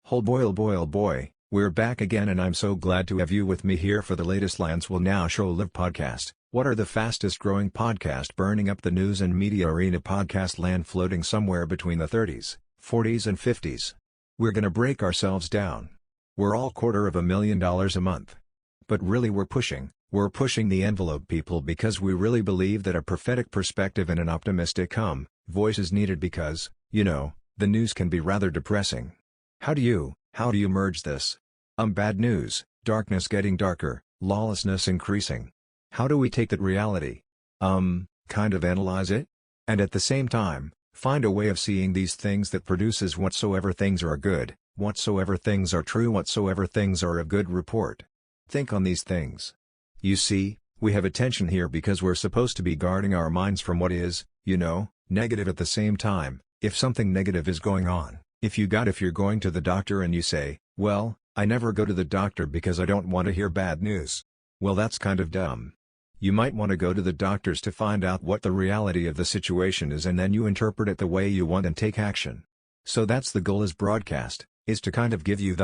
Oh boy, we're back again and I'm so glad to have you with me here for the latest Lions Will Now Show Live podcast. What are the fastest growing podcast burning up the news and media arena podcast land floating somewhere between the 30s, 40s and 50s? We're gonna break ourselves down. We're all $250,000 a month. But really we're pushing the envelope people because we really believe that a prophetic perspective and an optimistic voice is needed because, the news can be rather depressing. How do you merge this? Bad news, darkness getting darker, lawlessness increasing. How do we take that reality? Kind of analyze it? And at the same time, find a way of seeing these things that produces whatsoever things are good, whatsoever things are true, whatsoever things are of good report. Think on these things. You see, we have attention here because we're supposed to be guarding our minds from what is, negative at the same time. If something negative is going on, if you're going to the doctor and you say, well, I never go to the doctor because I don't want to hear bad news. Well, that's kind of dumb. You might want to go to the doctors to find out what the reality of the situation is and then you interpret it the way you want and take action. So that's the goal as broadcast, is to kind of give you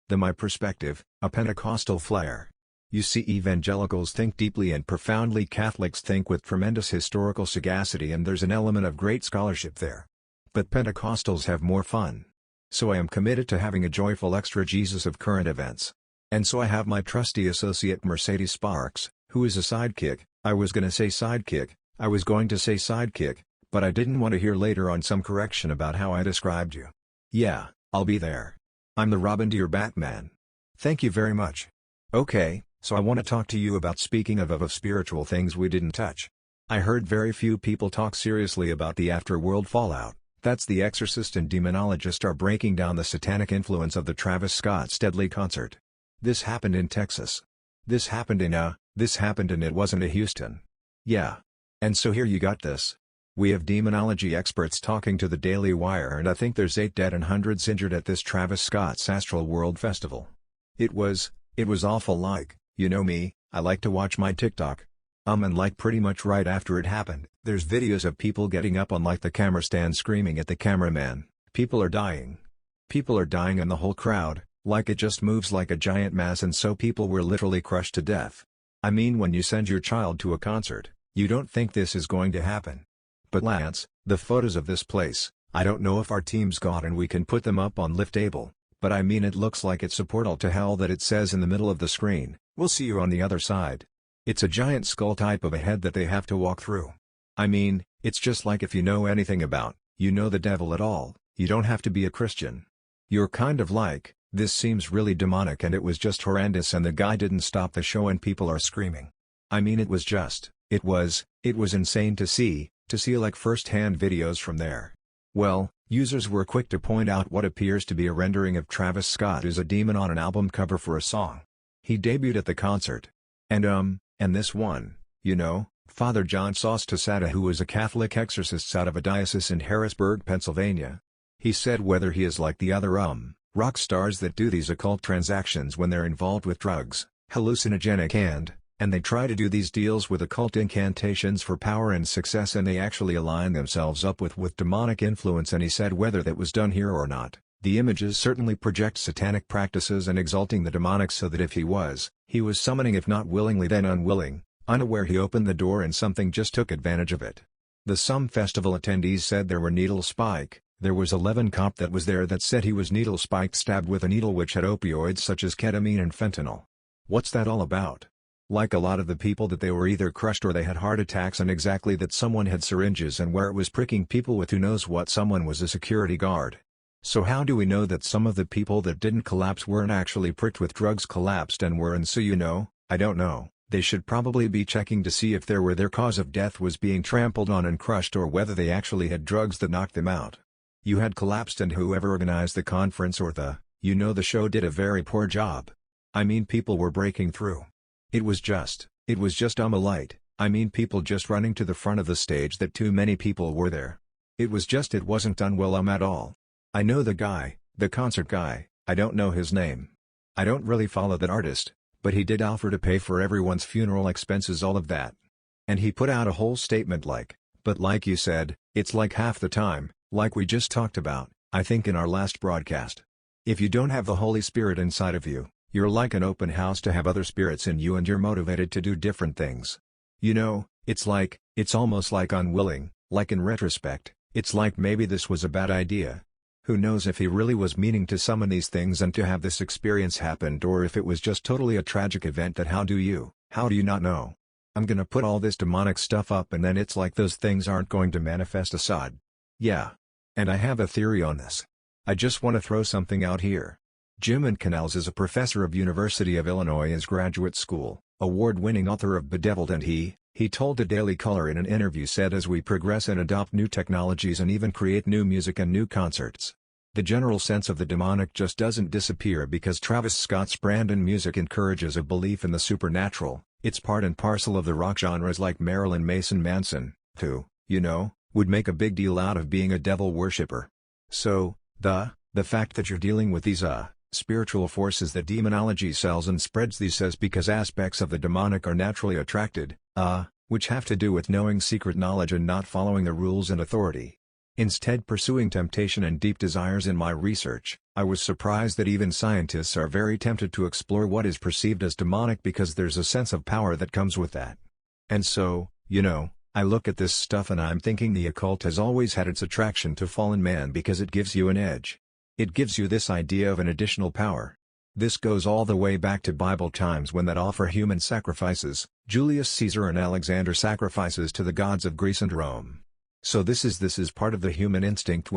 my perspective, a Pentecostal flair. You see, evangelicals think deeply and profoundly, Catholics think with tremendous historical sagacity, and there's an element of great scholarship there. But Pentecostals have more fun. So I am committed to having a joyful extra Jesus of current events. And so I have my trusty associate Mercedes Sparks, who is a sidekick. I was going to say sidekick, but I didn't want to hear later on some correction about how I described you. Yeah, I'll be there. I'm the Robin to your Batman. Thank you very much. Okay, so I want to talk to you about speaking of spiritual things we didn't touch. I heard very few people talk seriously about the afterworld fallout. That's The Exorcist and Demonologist are breaking down the satanic influence of the Travis Scott's deadly concert. This happened in Texas. This happened and it wasn't a Houston. Yeah. And so here you got this. We have demonology experts talking to the Daily Wire, and I think there's 8 dead and hundreds injured at this Travis Scott's Astral World Festival. It was awful. Like, you know me, I like to watch my TikTok. And like pretty much right after it happened, there's videos of people getting up on like the camera stand screaming at the cameraman. People are dying. And the whole crowd, like it just moves like a giant mass, and so people were literally crushed to death. I mean, when you send your child to a concert, you don't think this is going to happen. But Lance, the photos of this place, I don't know if our team's got and we can put them up on Liftable, but I mean it looks like it's a portal to hell that it says in the middle of the screen, "We'll see you on the other side." It's a giant skull type of a head that they have to walk through. I mean, it's just like if you know anything about, the devil at all, you don't have to be a Christian. You're kind of like, this seems really demonic and it was just horrendous and the guy didn't stop the show and people are screaming. I mean it was insane to see like first-hand videos from there. Well, users were quick to point out what appears to be a rendering of Travis Scott as a demon on an album cover for a song he debuted at the concert. And this one, Father John Sostasata, who was a Catholic exorcist out of a diocese in Harrisburg, Pennsylvania. He said whether he is like the other rock stars that do these occult transactions when they're involved with drugs, hallucinogenic and they try to do these deals with occult incantations for power and success, and they actually align themselves up with demonic influence, and he said whether that was done here or not, the images certainly project satanic practices and exalting the demonic, so that if he was summoning, if not willingly then unaware, he opened the door and something just took advantage of it. The Some Festival attendees said there were needle spike. There was 11 cop that was there that said he was needle spiked, stabbed with a needle which had opioids such as ketamine and fentanyl. What's that all about? Like a lot of the people that they were either crushed or they had heart attacks, and exactly that someone had syringes and where it was pricking people with who knows what, someone was a security guard. So how do we know that some of the people that didn't collapse weren't actually pricked with drugs, collapsed and were, and so I don't know, they should probably be checking to see if their cause of death was being trampled on and crushed, or whether they actually had drugs that knocked them out. You had collapsed and whoever organized the conference or the show did a very poor job. I mean, people were breaking through. It was just a light. I mean, people just running to the front of the stage that too many people were there. It wasn't done well at all. I know the concert guy, I don't know his name. I don't really follow that artist, but he did offer to pay for everyone's funeral expenses, all of that. And he put out a whole statement but like you said, it's like half the time, like we just talked about, I think in our last broadcast. If you don't have the Holy Spirit inside of you, you're like an open house to have other spirits in you and you're motivated to do different things. You know, it's almost like unwilling, like in retrospect, it's like maybe this was a bad idea. Who knows if he really was meaning to summon these things and to have this experience happened, or if it was just totally a tragic event that how do you not know? I'm gonna put all this demonic stuff up and then it's like those things aren't going to manifest Assad. Yeah. And I have a theory on this. I just want to throw something out here. Jim Canals is a professor of University of Illinois' graduate school, award-winning author of Bedeviled, and he told the Daily Caller in an interview said as we progress and adopt new technologies and even create new music and new concerts, the general sense of the demonic just doesn't disappear because Travis Scott's brand in music encourages a belief in the supernatural. It's part and parcel of the rock genres like Marilyn Manson, who, would make a big deal out of being a devil worshipper. So, the fact that you're dealing with these spiritual forces that demonology sells and spreads these says because aspects of the demonic are naturally attracted, which have to do with knowing secret knowledge and not following the rules and authority. Instead pursuing temptation and deep desires. In my research, I was surprised that even scientists are very tempted to explore what is perceived as demonic because there's a sense of power that comes with that. And so, I look at this stuff and I'm thinking the occult has always had its attraction to fallen man because it gives you an edge. It gives you this idea of an additional power. This goes all the way back to Bible times when that offer human sacrifices, Julius Caesar and Alexander sacrifices to the gods of Greece and Rome. So this is part of the human instinct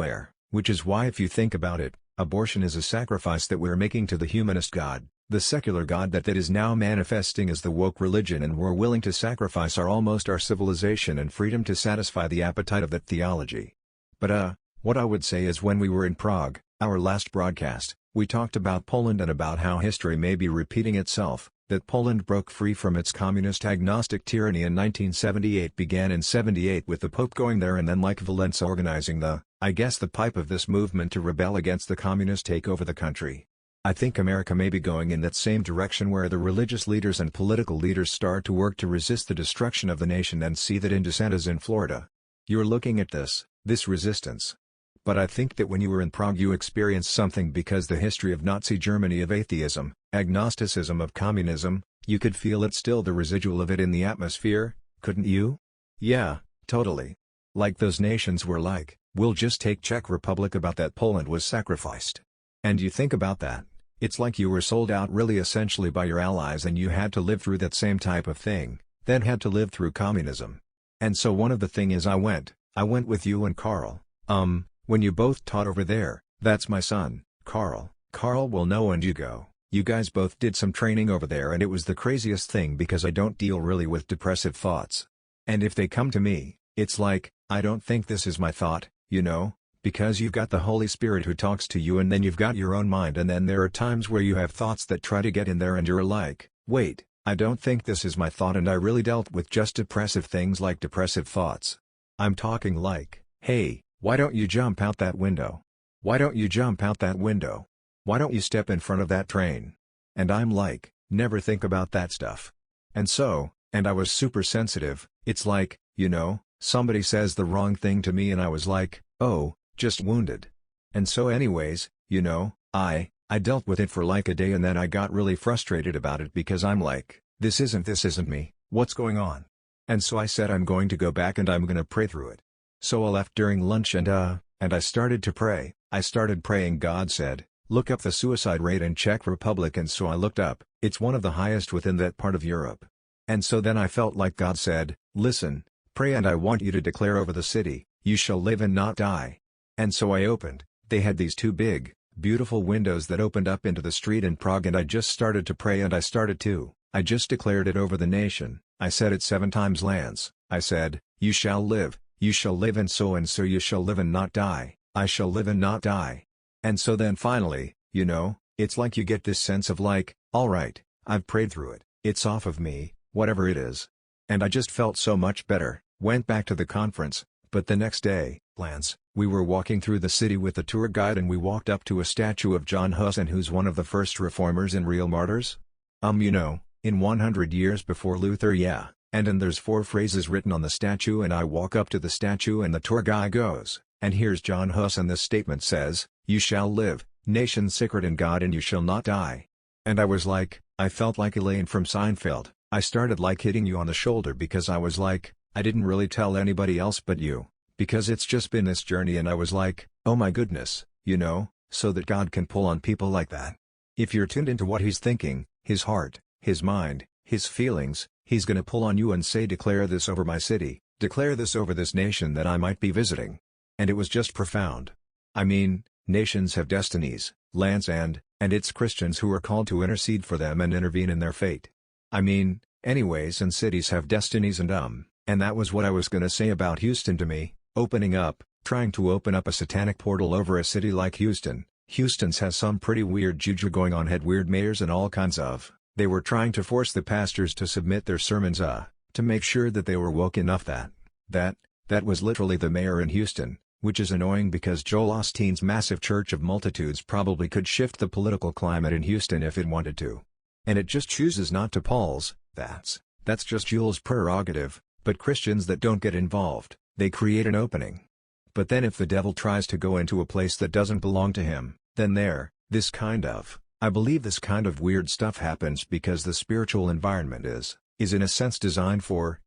which is why if you think about it, abortion is a sacrifice that we're making to the humanist God, the secular God that is now manifesting as the woke religion, and we're willing to sacrifice our civilization and freedom to satisfy the appetite of that theology. But what I would say is when we were in Prague, our last broadcast, we talked about Poland and about how history may be repeating itself, that Poland broke free from its communist agnostic tyranny in 1978 began in 78 with the Pope going there and then like Valenza organizing the pipe of this movement to rebel against the communist takeover the country. I think America may be going in that same direction where the religious leaders and political leaders start to work to resist the destruction of the nation and see that in DeSantis in Florida. You're looking at this resistance. But I think that when you were in Prague you experienced something because the history of Nazi Germany, of atheism, agnosticism, of communism, you could feel it still, the residual of it in the atmosphere, couldn't you? Yeah, totally. Like those nations were like, we'll just take Czech Republic about that Poland was sacrificed. And you think about that, it's like you were sold out really essentially by your allies and you had to live through that same type of thing, then had to live through communism. And so one of the thing is I went with you and Carl, when you both taught over there. That's my son, Carl. Carl will know, and you go. You guys both did some training over there and it was the craziest thing because I don't deal really with depressive thoughts. And if they come to me, it's like, I don't think this is my thought, because you've got the Holy Spirit who talks to you and then you've got your own mind, and then there are times where you have thoughts that try to get in there and you're like, wait, I don't think this is my thought, and I really dealt with just depressive things like depressive thoughts. I'm talking like, hey, why don't you jump out that window? Why don't you jump out that window? Why don't you step in front of that train? And I'm like, never think about that stuff. And I was super sensitive, it's like, somebody says the wrong thing to me and I was like, oh, just wounded. And so anyways, I dealt with it for like a day and then I got really frustrated about it because I'm like, this isn't me, what's going on? And so I said I'm going to go back and I'm gonna pray through it. So I left during lunch and I started to pray. I started praying. God said, look up the suicide rate in Czech Republic, and so I looked up, it's one of the highest within that part of Europe. And so then I felt like God said, listen, pray and I want you to declare over the city, you shall live and not die. And so I opened, they had these two big, beautiful windows that opened up into the street in Prague, and I just started to pray and I just declared it over the nation. I said it 7 times, Lance. I said, you shall live and so you shall live and not die, I shall live and not die. And so then finally, it's like you get this sense of like, alright, I've prayed through it, it's off of me, whatever it is. And I just felt so much better, went back to the conference, but the next day, Lance, we were walking through the city with the tour guide and we walked up to a statue of John Husson, who's one of the first reformers and real martyrs. In 100 years before Luther, yeah. And then there's 4 phrases written on the statue, and I walk up to the statue and the tour guy goes, and here's John Hus, and this statement says, you shall live Nation's sacred in God and you shall not die. And I was like, I felt like Elaine from Seinfeld. I started like hitting you on the shoulder because I was like, I didn't really tell anybody else but you, because it's just been this journey and I was like, oh my goodness, you know, so that God can pull on people like that. If you're tuned into what he's thinking, his heart, his mind, his feelings, he's gonna pull on you and say declare this over my city, declare this over this nation that I might be visiting. And it was just profound. I mean, nations have destinies, lands and it's Christians who are called to intercede for them and intervene in their fate. I mean, anyways, and cities have destinies and that was what I was gonna say about Houston to me, trying to open up a satanic portal over a city like Houston. Houston's has some pretty weird juju going on, had weird mayors and all kinds of, they were trying to force the pastors to submit their sermons to make sure that they were woke enough that was literally the mayor in Houston, which is annoying because Joel Osteen's massive church of multitudes probably could shift the political climate in Houston if it wanted to. And it just chooses not to. Paul's, that's just Joel's prerogative, but Christians that don't get involved, they create an opening. But then if the devil tries to go into a place that doesn't belong to him, then I believe this kind of weird stuff happens because the spiritual environment is in a sense designed for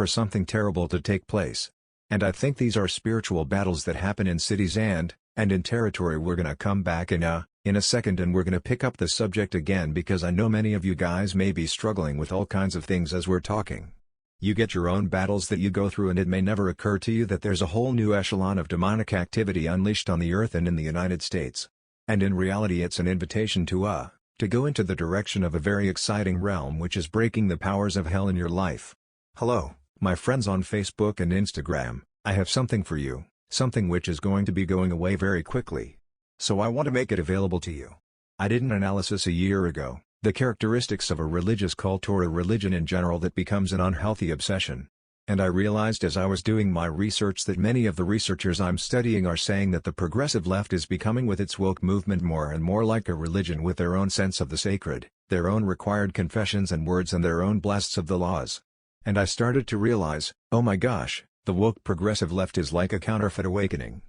something terrible to take place. And I think these are spiritual battles that happen in cities and in territory. We're gonna come back in a second and we're gonna pick up the subject again because I know many of you guys may be struggling with all kinds of things as we're talking. You get your own battles that you go through and it may never occur to you that there's a whole new echelon of demonic activity unleashed on the earth and in the United States. And in reality it's an invitation to go into the direction of a very exciting realm which is breaking the powers of hell in your life. Hello, my friends on Facebook and Instagram, I have something for you, something which is going to be going away very quickly. So I want to make it available to you. I did an analysis a year ago, the characteristics of a religious cult or a religion in general that becomes an unhealthy obsession. And I realized as I was doing my research that many of the researchers I'm studying are saying that the progressive left is becoming with its woke movement more and more like a religion with their own sense of the sacred, their own required confessions and words and their own blasts of the laws. And I started to realize, oh my gosh, the woke progressive left is like a counterfeit awakening.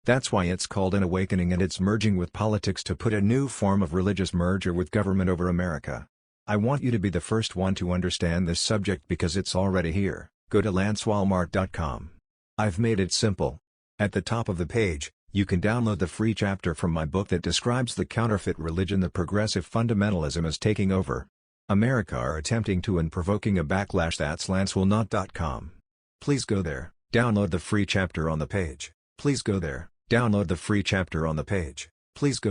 That's why it's called an awakening and it's merging with politics to put a new form of religious merger with government over America. I want you to be the first one to understand this subject because it's already here. Go to lancewalmart.com. I've made it simple. At the top of the page, you can download the free chapter from my book that describes the counterfeit religion the progressive fundamentalism is taking over America are attempting to and provoking a backlash. That's lancewalmart.com. Please go there, download the free chapter on the page. Please go there, download the free chapter on the page. Please go there.